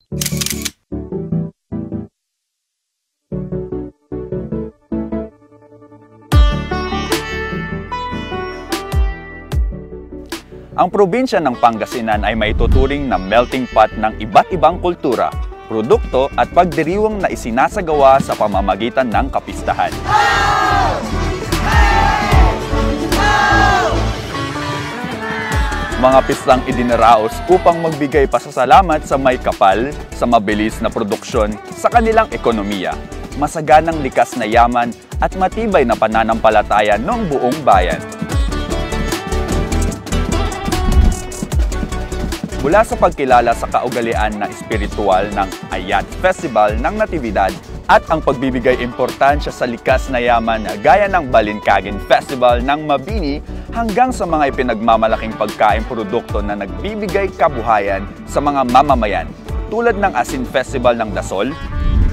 Ang probinsya ng Pangasinan ay may tuturing na melting pot ng iba't ibang kultura, produkto at pagdiriwang na isinasagawa sa pamamagitan ng kapistahan. Mga pistang idinaraos upang magbigay pasasalamat sa may kapal, sa mabilis na produksyon, sa kanilang ekonomiya, masaganang likas na yaman at matibay na pananampalataya ng buong bayan. Mula sa pagkilala sa kaugalian na espiritual ng Ayat Festival ng Natividad at ang pagbibigay importansya sa likas na yaman gaya ng Balinkagin Festival ng Mabini hanggang sa mga ipinagmamalaking pagkain produkto na nagbibigay kabuhayan sa mga mamamayan tulad ng Asin Festival ng Dasol,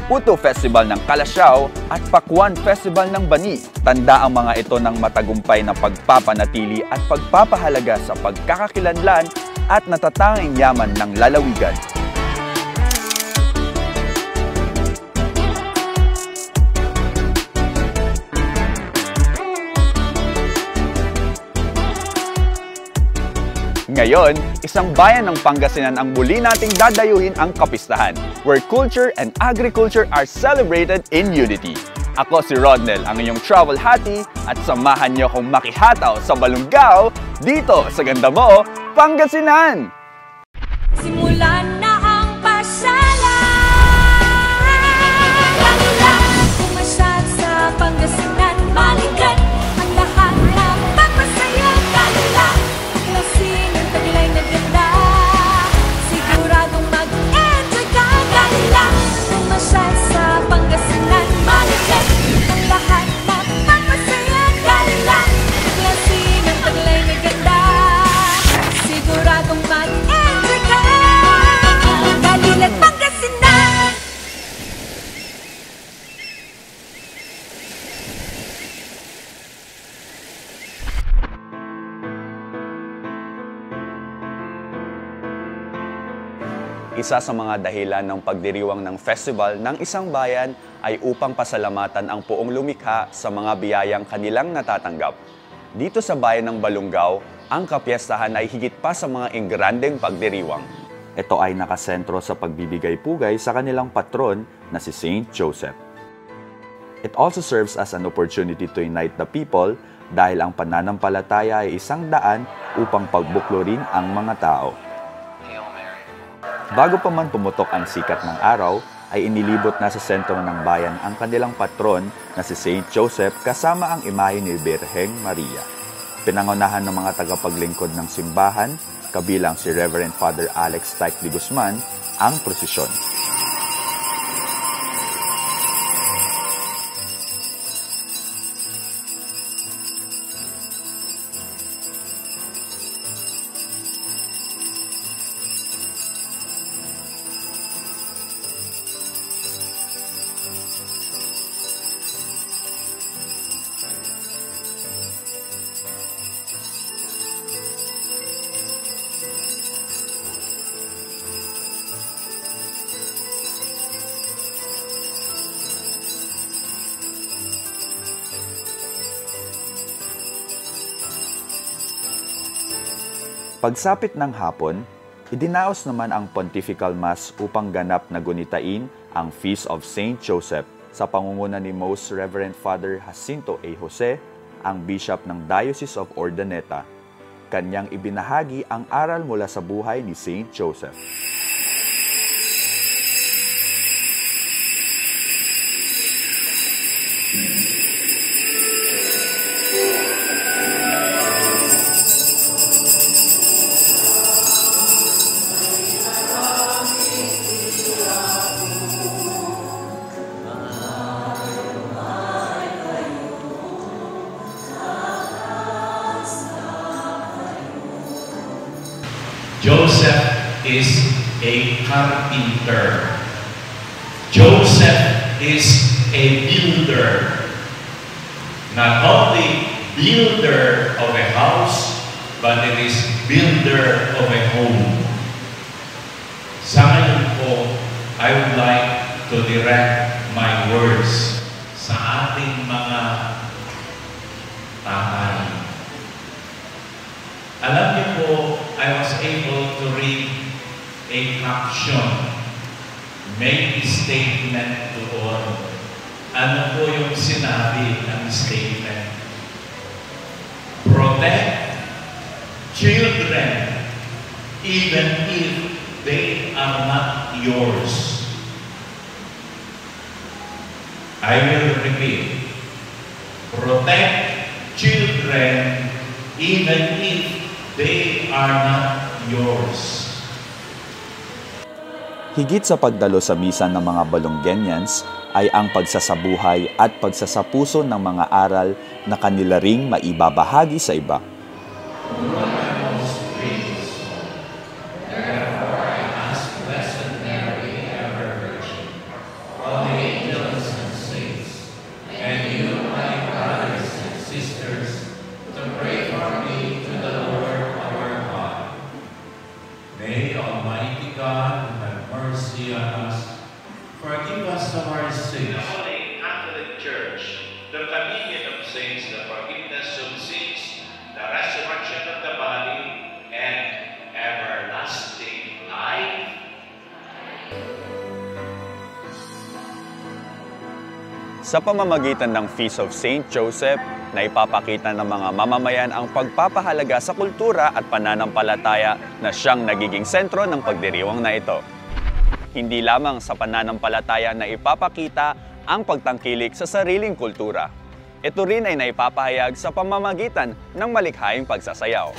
Puto Festival ng Kalasyaw at Pakwan Festival ng Bani. Tanda ang mga ito ng matagumpay na pagpapanatili at pagpapahalaga sa pagkakakilanlan at natatanging yaman ng lalawigan. Ngayon, isang bayan ng Pangasinan ang muli nating dadayuhin ang kapistahan, where culture and agriculture are celebrated in unity. Ako si Rodnel, ang iyong travel hati, at samahan niyo akong makihataw sa Balungaw dito sa ganda mo, Pangasinan! Simulan na ang pasyalan, pumasyal sa Pangasinan, balikan ang lahat ng pagpasaya, kalula, klaseng ang taglay na ganda, siguradong mag-enjoy ka, kalula, pumasyal sa Pangasinan, balikan ang lahat ng pagpasaya, kalula, klaseng ang taglay na ganda, siguradong mag-enjoy ka, Kalilat, Pangasinan! Isa sa mga dahilan ng pagdiriwang ng festival ng isang bayan ay upang pasalamatan ang poong lumikha sa mga biyayang kanilang natatanggap. Dito sa bayan ng Balungaw, ang kapiyastahan ay higit pa sa mga engrandeng pagdiriwang. Ito ay nakasentro sa pagbibigay-pugay sa kanilang patron na si Saint Joseph. It also serves as an opportunity to unite the people dahil ang pananampalataya ay isang daan upang pagbuklorin ang mga tao. Bago pa man pumutok ang sikat ng araw, ay inilibot na sa sentro ng bayan ang kanilang patron na si Saint Joseph kasama ang imahe ni Birheng Maria. Pinangunahan ng mga tagapaglingkod ng simbahan, kabilang si Reverend Father Alex Taik de Guzman, ang prosesyon. Pagsapit ng hapon, idinaos naman ang Pontifical Mass upang ganap na gunitain ang Feast of Saint Joseph sa pangunguna ni Most Reverend Father Jacinto A. Jose, ang Bishop ng Diocese of Urdaneta. Kanyang ibinahagi ang aral mula sa buhay ni Saint Joseph. Joseph is a carpenter. Joseph is a builder. Not only builder of a house, but it is builder of a home. Sa ngayon po, I would like to direct my words sa ating mga tatay. Alam niyo po, I was able to read a caption, make a statement to all. Ano po yung sinabi ng statement? Protect children even if they are not yours. I will repeat. Protect children even if they are not yours. Higit sa pagdalo sa misa ng mga Balongueñans ay ang pagsasabuhay at pagsasapuso ng mga aral na kanila ring maibabahagi sa iba. May Almighty God have mercy on us, forgive us of our sins. The Holy Catholic Church, the communion of saints, the forgiveness of sins, the resurrection of the body, and everlasting life. Sa pamamagitan ng Feast of Saint Joseph, na ipapakita ng mga mamamayan ang pagpapahalaga sa kultura at pananampalataya na siyang nagiging sentro ng pagdiriwang na ito. Hindi lamang sa pananampalataya na ipapakita ang pagtangkilik sa sariling kultura. Ito rin ay naipapahayag sa pamamagitan ng malikhaing pagsasayaw.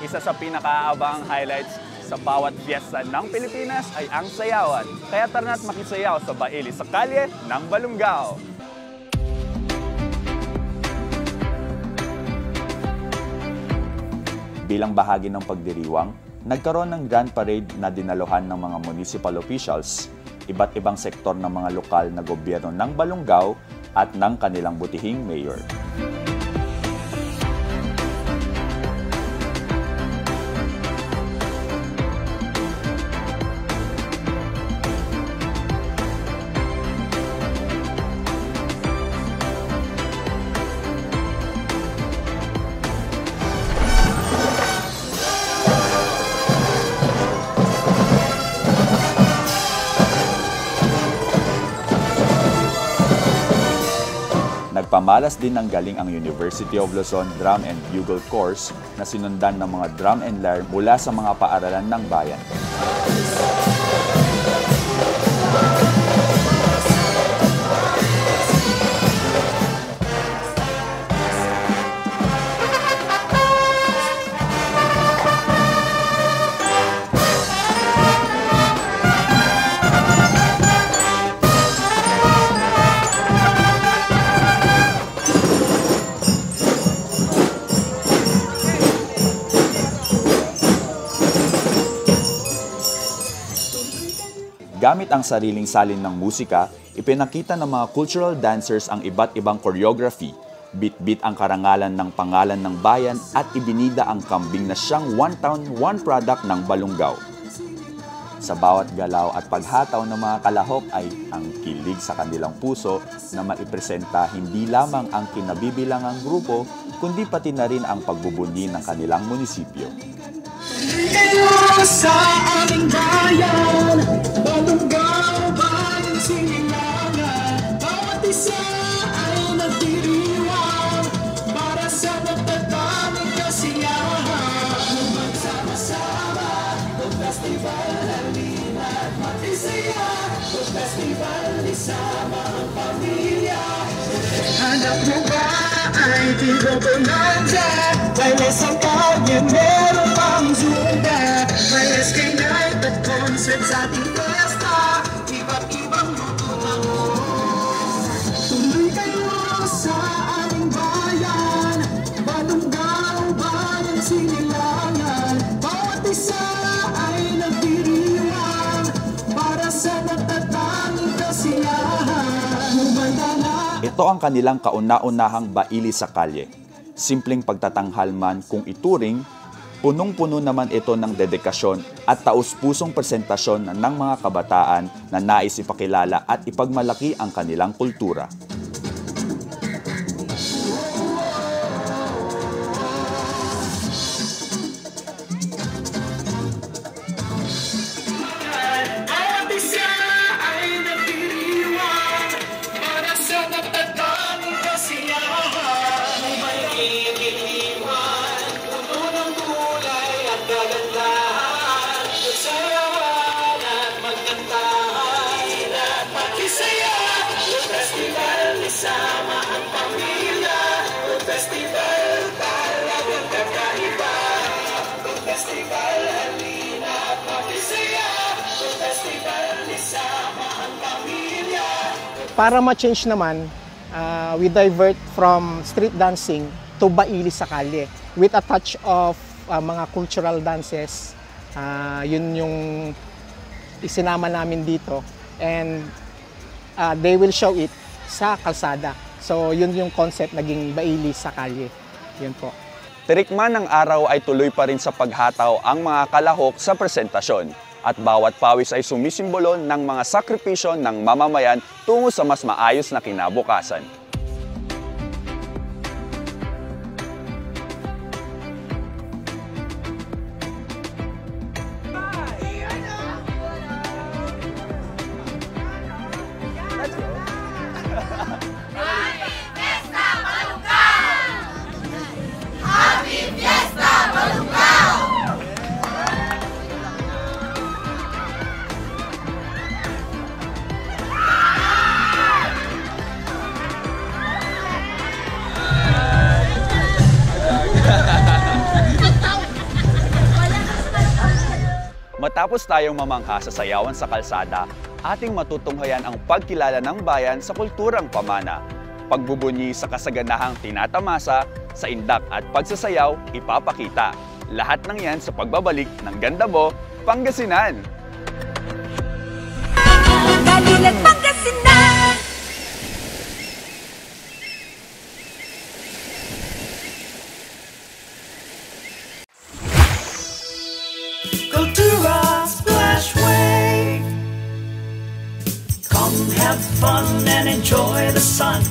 Isa sa pinakaaabang highlights sa bawat fiesta ng Pilipinas ay ang sayawan. Kaya tara na't makisayaw sa Baili sa Kalye ng Balungao. Bilang bahagi ng pagdiriwang, nagkaroon ng grand parade na dinaluhan ng mga municipal officials, iba't ibang sektor ng mga lokal na gobyerno ng Balungao at ng kanilang butihing mayor. Nagpamalas din ng galing ang University of Luzon Drum and Bugle Course na sinundan ng mga drum and lyre mula sa mga paaralan ng bayan. Gamit ang sariling salin ng musika, ipinakita ng mga cultural dancers ang iba't ibang choreography, bit-bit ang karangalan ng pangalan ng bayan at ibinida ang kambing na siyang one town, one product ng Balungao. Sa bawat galaw at paghataw ng mga kalahok ay ang kilig sa kanilang puso na maipresenta hindi lamang ang kinabibilangang grupo, kundi pati na rin ang pagbubunyi ng kanilang munisipyo. Sa aming bayan, Balungao, bayan sinilangan, bawat isa ay nagdiriwang para sa magdadaming kasiyahan. Magsama-sama, mag-festival, halina at matisaya, mag-festival, isama ang pamilya. Hanap mo ba ay di ko nandiyan? Dahil sa kanya meron pang zumba. May SK night at concert sa ating fiesta, iba't ibang luto ng Tuloy kayo sa aming bayan, Balungao, bayan Ito ang kanilang kauna-unahang baili sa kalye. Simpleng pagtatanghal man kung ituring, punong-puno naman ito ng dedikasyon at taus-pusong presentasyon ng mga kabataan na nais ipakilala at ipagmalaki ang kanilang kultura. Bawat isa ay nagdiriwang para sa natatanging kasiyahan. May iniiwan, puno ng kulay at kagandahan. Magsayawan at magkantahan at makisaya. Yung festival, isama ang pamilya. Yung festival, talagang kakaiba. Yung festival, halina at makisaya. Yung festival, isama ang pamilya. Para ma-change naman, we divert from street dancing to baili sa kalye with a touch of mga cultural dances. Yun yung isinama namin dito, and they will show it sa kalsada. So yun yung concept, naging baili sa kalye. Yun po. Tirikman ng araw ay tuloy pa rin sa paghataw ang mga kalahok sa presentasyon. At bawat pawis ay sumisimbolo ng mga sakripisyo ng mamamayan tungo sa mas maayos na kinabukasan. Matapos tayong mamangha sa sayawan sa kalsada, ating matutunghayan ang pagkilala ng bayan sa kulturang pamana. Pagbubunyi sa kasaganahang tinatamasa, sa indak at pagsasayaw, ipapakita. Lahat ng yan sa pagbabalik ng Ganda Mo, Pangasinan! Galing at Pangasinan! Kultura Splash Wave. Come have fun and enjoy the sun.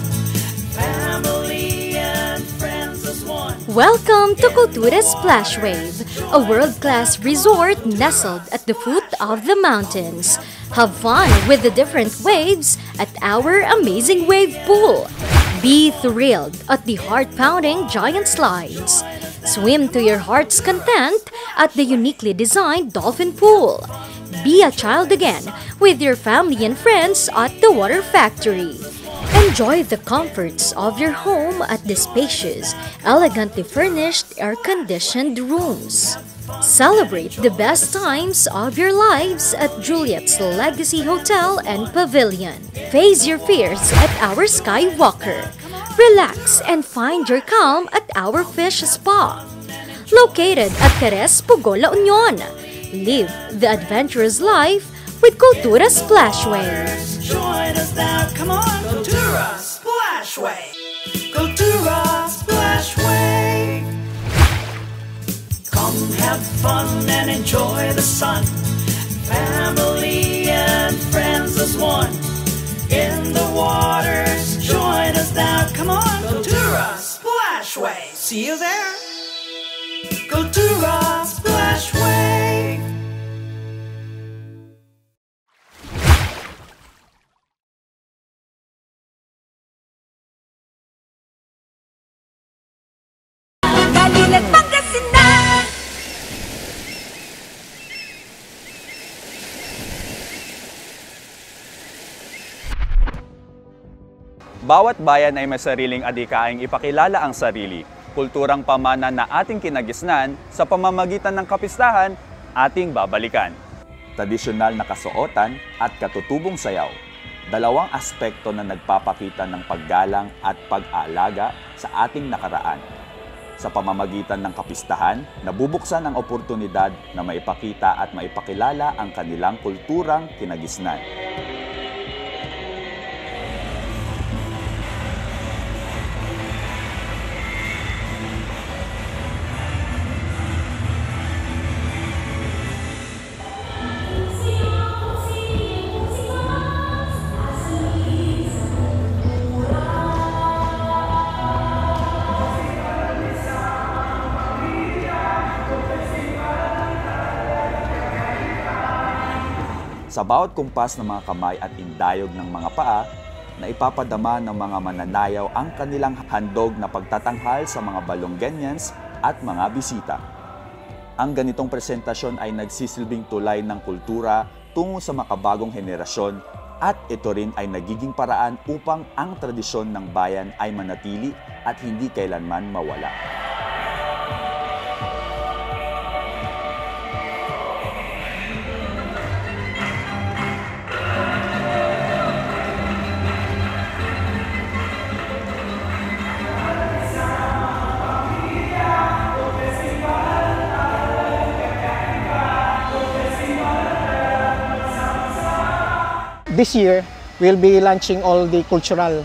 Family and friends as one. Welcome to Kultura Splash Wave, a world-class resort nestled at the foot of the mountains. Have fun with the different waves at our amazing wave pool. Be thrilled at the heart-pounding giant slides. Swim to your heart's content at the uniquely designed dolphin pool. Be a child again with your family and friends at the Water Factory. Enjoy the comforts of your home at the spacious, elegantly furnished, air-conditioned rooms. Celebrate the best times of your lives at Juliet's Legacy Hotel and Pavilion. Face your fears at our Skywalker. Relax and find your calm at our Fish Spa. Located at Cares, Pugo, La Union. Live the adventurous life with Kultura Splash Wave. Join us now, come on. Kultura Splash Wave. Kultura Splash Wave. Come have fun and enjoy the sun. Family and friends as one. In the waters, join us now, come on. Kultura Splash Wave. See you there. Kultura Splash Wave. Galing at Pangasinan! Bawat bayan ay may sariling adhikaing ipakilala ang sarili, kulturang pamana na ating kinagisnan sa pamamagitan ng kapistahan, ating babalikan. Tradisyonal na kasuotan at katutubong sayaw, dalawang aspekto na nagpapakita ng paggalang at pag-aalaga sa ating nakaraan. Sa pamamagitan ng kapistahan, nabubuksan ang oportunidad na maipakita at maipakilala ang kanilang kulturang kinagisnan. Sa bawat kumpas ng mga kamay at indayog ng mga paa, na ipapadama ng mga mananayaw ang kanilang handog na pagtatanghal sa mga Balongueñans at mga bisita. Ang ganitong presentasyon ay nagsisilbing tulay ng kultura tungo sa makabagong henerasyon at ito rin ay nagiging paraan upang ang tradisyon ng bayan ay manatili at hindi kailanman mawala. This year, we'll be launching all the cultural,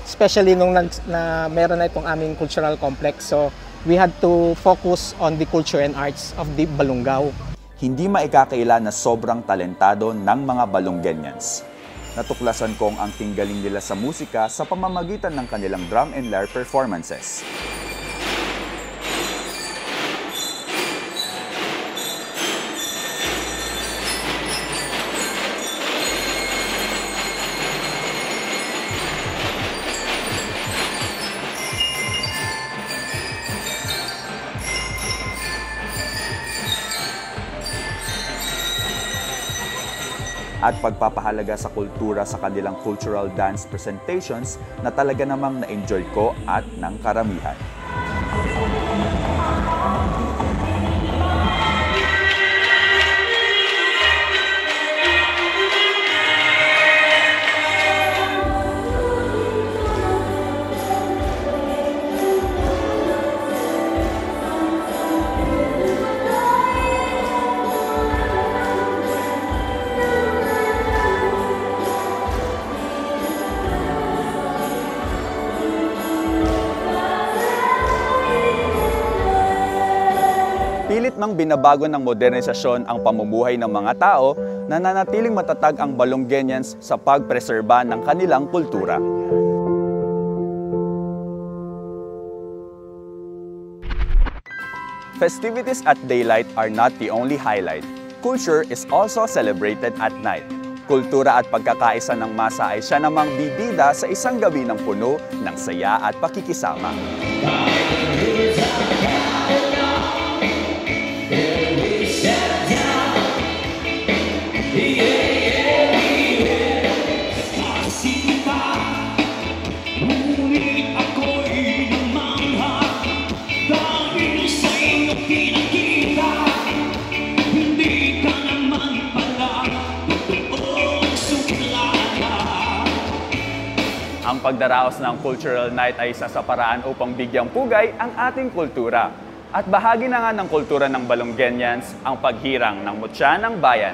especially nung na meron na itong aming cultural complex. So, we had to focus on the culture and arts of the Balungao. Hindi maikakaila na sobrang talentado ng mga Balongueñans. Natuklasan kong ang tinggaling nila sa musika sa pamamagitan ng kanilang drum and lyre performances. At pagpapahalaga sa kultura sa kanilang cultural dance presentations na talaga namang na-enjoy ko at ng karamihan. Pilit mang binabago ng modernisasyon ang pamumuhay ng mga tao, nananatiling matatag ang Balongueñans sa pagpreserba ng kanilang kultura. Festivities at daylight are not the only highlight. Culture is also celebrated at night. Kultura at pagkakaisa ng masa ay siya namang bibida sa isang gabi ng puno ng saya at pakikisama. Ang pagdaraos ng Cultural Night ay isa sa paraan upang bigyang pugay ang ating kultura. At bahagi na nga ng kultura ng Balongueñans ang paghirang ng mutya ng bayan.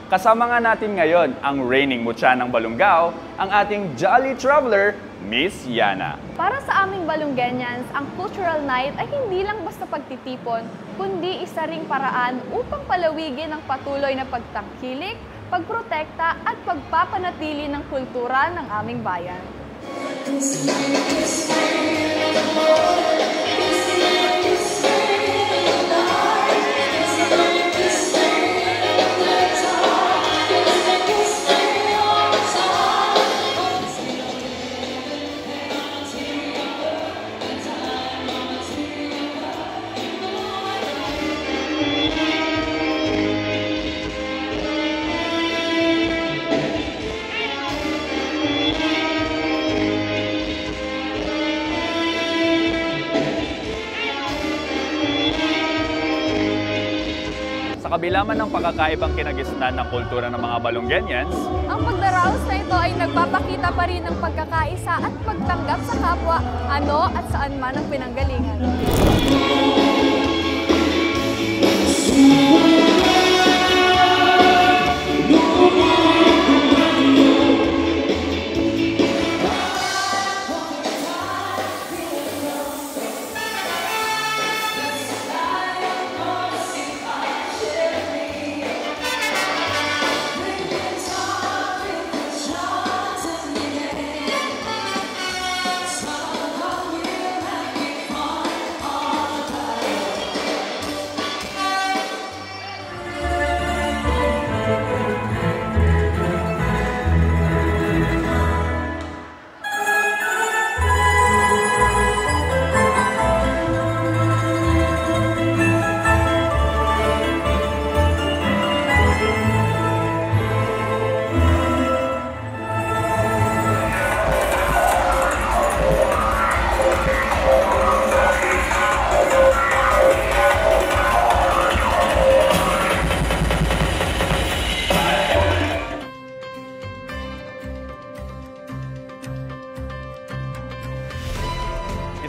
Kasama nga natin ngayon ang reigning mutya ng Balungao, ang ating jolly traveler, Miss Yana. Para sa aming Balongueñans, ang Cultural Night ay hindi lang basta pagtitipon, kundi isa ring paraan upang palawigin ang patuloy na pagtangkilik, pagprotekta at pagpapanatili ng kultura ng aming bayan. Sa kabila man ng pagkakaibang kinagisnan ng kultura ng mga Balongueñans, ang pagdaraos na ito ay nagpapakita pa rin ng pagkakaisa at pagtanggap sa kapwa, ano at saan man ang pinanggalingan.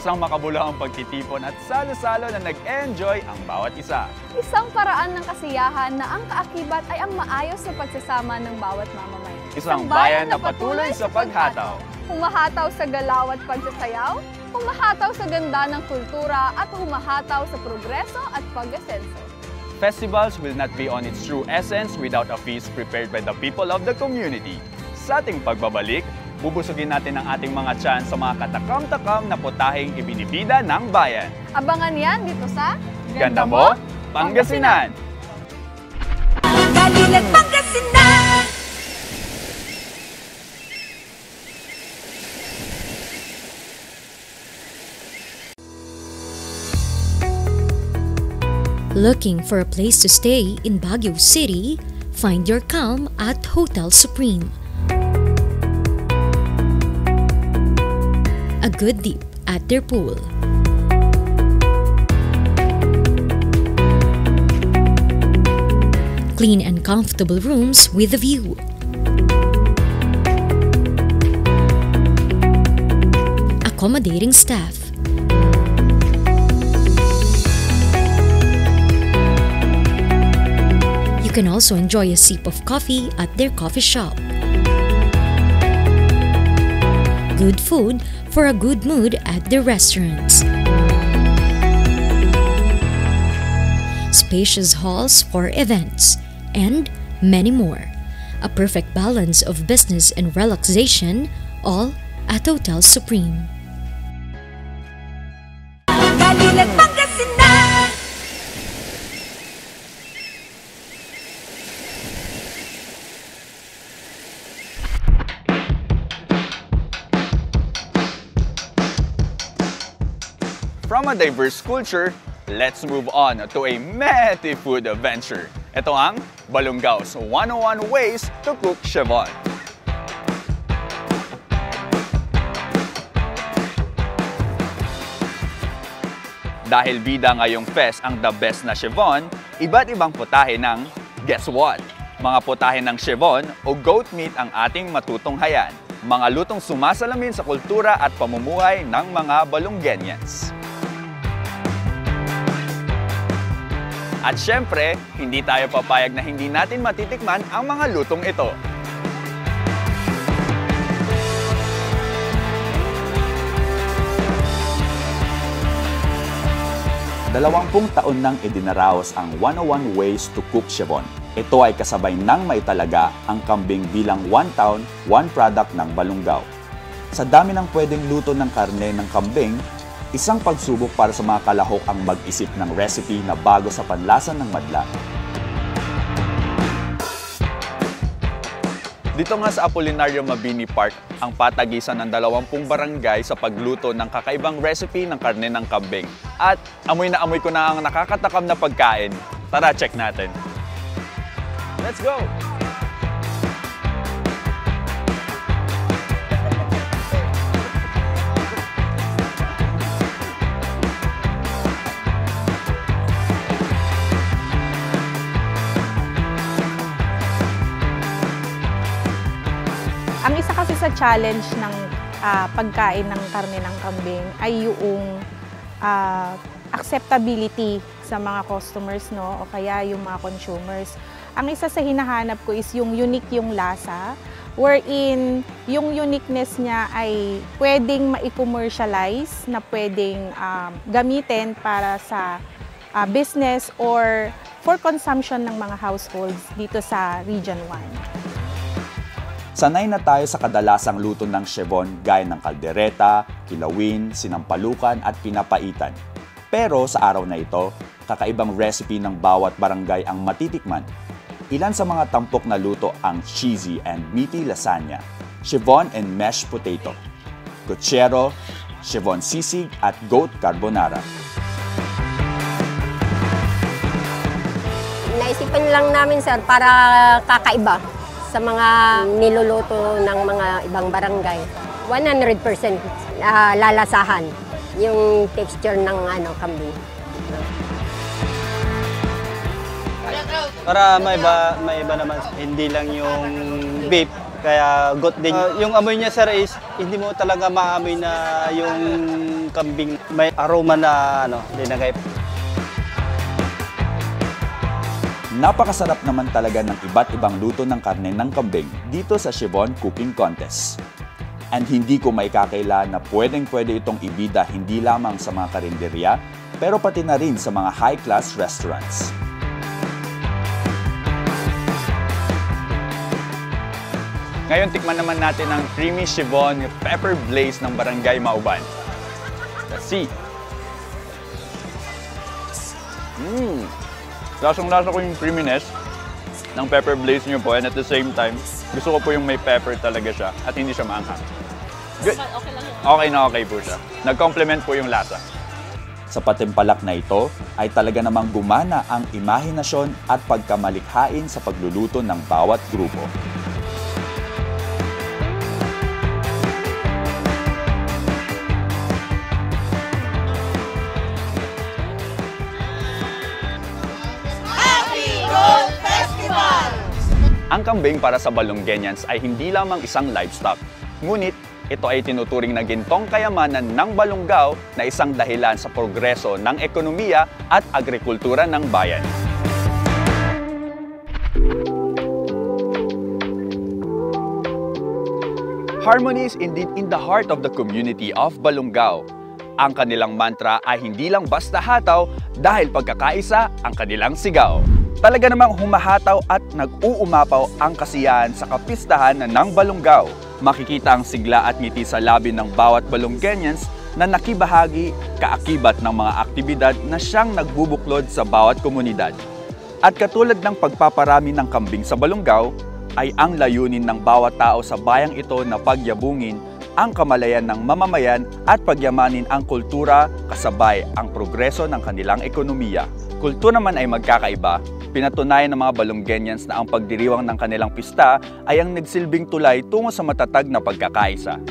isang makabuluhang pagtitipon at salo-salo na nag-enjoy ang bawat isa. Isang paraan ng kasiyahan na ang kaakibat ay ang maayos na pagsasama ng bawat mamamayan. Isang bayan na patuloy sa paghataw. Humahataw sa galaw at pagsasayaw, humahataw sa ganda ng kultura at humahataw sa progreso at pag-asenso. Festivals will not be on its true essence without a feast prepared by the people of the community. Sa ating pagbabalik, bubusugin natin ang ating mga tiyan sa mga katakam-takam na putaheng ibinibida ng bayan. Abangan yan dito sa Ganda Mo, Pangasinan! Galing Pangasinan! Looking for a place to stay in Baguio City? Find your calm at Hotel Supreme. A good dip at their pool. Clean and comfortable rooms with a view. Accommodating staff. You can also enjoy a sip of coffee at their coffee shop. Good food for a good mood at their restaurants. Spacious halls for events, and many more. A perfect balance of business and relaxation, all at Hotel Supreme. Galing Pangasinan! From a diverse culture, let's move on to a meti food adventure. Ito ang Balungao's 101 Ways to Cook Chevon. Dahil bida ngayong fest ang the best na Chevon, iba't ibang putahe ng, guess what? Mga putahe ng Chevon o goat meat ang ating matutunghayan. Mga lutong sumasalamin sa kultura at pamumuhay ng mga Balungueñans. At syempre, hindi tayo papayag na hindi natin matitikman ang mga lutong ito. Dalawampung taon nang idinaraos ang 101 Ways to Cook Chevon. Ito ay kasabay ng maitalaga ang kambing bilang one town, one product ng Balungao. Sa dami ng pwedeng luto ng karne ng kambing, isang pagsubok para sa mga kalahok ang mag-isip ng recipe na bago sa panlasan ng madla. Dito nga sa Apolinario Mabini Park, ang patagisan ng 20 barangay sa pagluto ng kakaibang recipe ng karne ng kambing. At amoy na amoy ko na ang nakakatakam na pagkain. Tara, check natin. Let's go! Ang isa kasi sa challenge ng pagkain ng karne ng kambing ay yung acceptability sa mga customers, no? O kaya yung mga consumers. Ang isa sa hinahanap ko is yung unique yung lasa, wherein yung uniqueness niya ay pwedeng ma-commercialize, na pwedeng gamitin para sa business or for consumption ng mga households dito sa Region 1. Sanay na tayo sa kadalasang luto ng Chevon gaya ng kaldereta, kilawin, sinampalukan at pinapaitan. Pero sa araw na ito, kakaibang recipe ng bawat barangay ang matitikman. Ilan sa mga tampok na luto ang cheesy and meaty lasagna, Chevon and mashed potato, kutsero, Chevon sisig at goat carbonara. Naisipan lang namin, sir, para kakaiba sa mga niluluto ng mga ibang barangay. 100% lalasahan yung texture ng kambing. Para may iba naman, hindi lang yung beef, Kaya good din. Yung amoy niya sir is hindi mo talaga maamoy na yung kambing may aroma na linagay. Napakasarap naman talaga ng iba't ibang luto ng karne ng kambing dito sa Chevon Cooking Contest. And hindi ko maikakaila na pwedeng-pwede itong ibida hindi lamang sa mga karinderya, pero pati na rin sa mga high-class restaurants. Ngayon, tikman naman natin ang creamy Chevon pepper blaze ng Barangay Mauban. Let's see. Lasang-lasa ko yung creaminess ng pepper blaze nyo po, and at the same time, gusto ko po yung may pepper talaga siya at hindi siya maanghang. Good. Okay na okay po siya. Nag-complement po yung lasa. Sa patimpalak na ito ay talaga namang gumana ang imahinasyon at pagkamalikhain sa pagluluto ng bawat grupo. Ang kambing para sa Balongueñans ay hindi lamang isang livestock. Ngunit, ito ay tinuturing na gintong kayamanan ng Balonggao na isang dahilan sa progreso ng ekonomiya at agrikultura ng bayan. Harmony is indeed in the heart of the community of Balonggao. Ang kanilang mantra ay hindi lang basta hataw dahil pagkakaisa ang kanilang sigaw. Talaga namang humahataw at nag-uumapaw ang kasiyahan sa kapistahan ng Balonggao. Makikita ang sigla at ngiti sa labi ng bawat Balongueñans na nakibahagi kaakibat ng mga aktibidad na siyang nagbubuklod sa bawat komunidad. At katulad ng pagpaparami ng kambing sa Balonggao, ay ang layunin ng bawat tao sa bayang ito na pagyabungin ang kamalayan ng mamamayan at pagyamanin ang kultura kasabay ang progreso ng kanilang ekonomiya. Kultura man ay magkakaiba, pinatunayan ng mga Balongueñans na ang pagdiriwang ng kanilang pista ay ang nagsilbing tulay tungo sa matatag na pagkakaisa.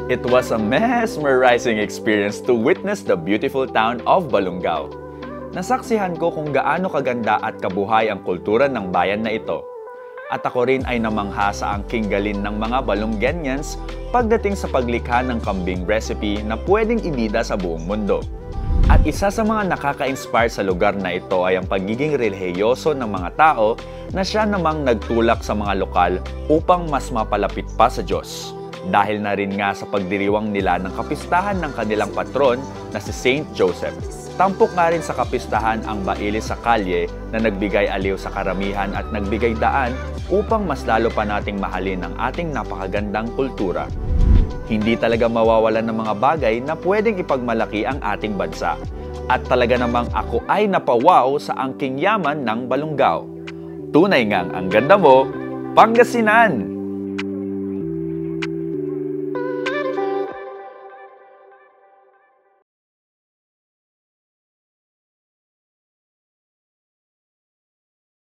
It was a mesmerizing experience to witness the beautiful town of Balonggao. Nasaksihan ko kung gaano kaganda at kabuhay ang kultura ng bayan na ito. At ako rin ay namangha sa angking galin ng mga Balongueñans pagdating sa paglikha ng kambing recipe na pwedeng ibida sa buong mundo. At isa sa mga nakaka-inspire sa lugar na ito ay ang pagiging relihiyoso ng mga tao na siya namang nagtulak sa mga lokal upang mas mapalapit pa sa Diyos. Dahil na rin nga sa pagdiriwang nila ng kapistahan ng kanilang patron na si Saint Joseph. Tampok nga rin sa kapistahan ang baile sa kalye na nagbigay aliw sa karamihan at nagbigay daan upang mas lalo pa nating mahalin ang ating napakagandang kultura. Hindi talaga mawawalan ng mga bagay na pwedeng ipagmalaki ang ating bansa. At talaga namang ako ay napawaw sa angking yaman ng Balonggao. Tunay ngang ang ganda mo, Pangasinan!